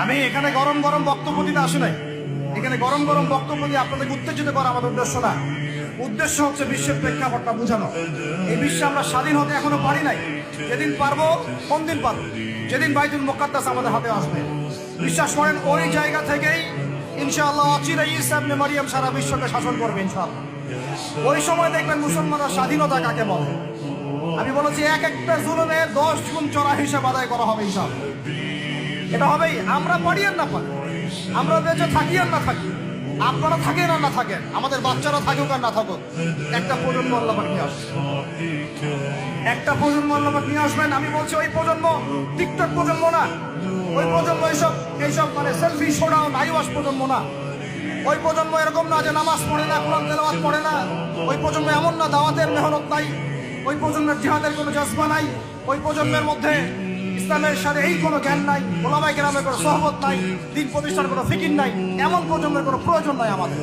আমি এখানে গরম গরম বক্তব্য দিতে আসি নাই। এখানে গরম গরম বক্তব্য দিয়ে আপনাদেরকে উত্তেজিত করা আমাদের উদ্দেশ্য না। উদ্দেশ্য হচ্ছে বিশ্বের প্রেক্ষাপটটা বোঝানো। এই বিশ্বে আমরা স্বাধীন হতে এখনো পারি নাই। যেদিন পারবো, কোন দিন পারবো? যেদিন বাইতুল মুকাদ্দাস আমাদের হাতে আসবে। বিশ্বাস করেন, ওই জায়গা থেকেই ইনশাআল্লাহ অচিরেই ঈসা ইবনে মারিয়াম সারা বিশ্বকে শাসন করবে ইনশাআল্লাহ। ওই সময় দেখবেন মুসলমানরা স্বাধীনতা কাকে বলে। আমি বলেছি, এক একটা জুলুমে 10 গুণ চড়া হিসাব আদায় করা হবে ইনশাআল্লাহ। এটা হবেই, আমরা পারি আর না পারি, আমরা বেঁচে থাকি আর না থাকি, আপনারা থাকেন আর না থাকেন, আমাদের বাচ্চারা থাকুক আর না থাকুক, একটা প্রজন্ম আল্লাহ পাক নিয়ে আসবে। একটা প্রজন্ম আল্লাহ পাক নিয়ে আসবেন। আমি বলছি, ওই প্রজন্ম টিকটক প্রজন্ম না। ওই প্রজন্ম এইসব মানে সেলফি শোনাও নাইওয়াস প্রজন্ম না। ওই প্রজন্ম এরকম না যে নামাজ পড়ে না, কোরআন তেলাওয়াত পড়ে না। ওই প্রজন্ম এমন না দাওয়াতের মেহনত নাই। ওই প্রজন্মের জিহাদের কোনো জজবা নাই। ওই প্রজন্মের মধ্যে ইসলামের সাথে এই কোনো জ্ঞান নাই, ওলামায়ে কেরামের কোনো সোহবত নাই, দিন প্রতিষ্ঠার কোনো ফিকির নাই। এমন প্রজন্মের কোনো প্রয়োজন নাই আমাদের।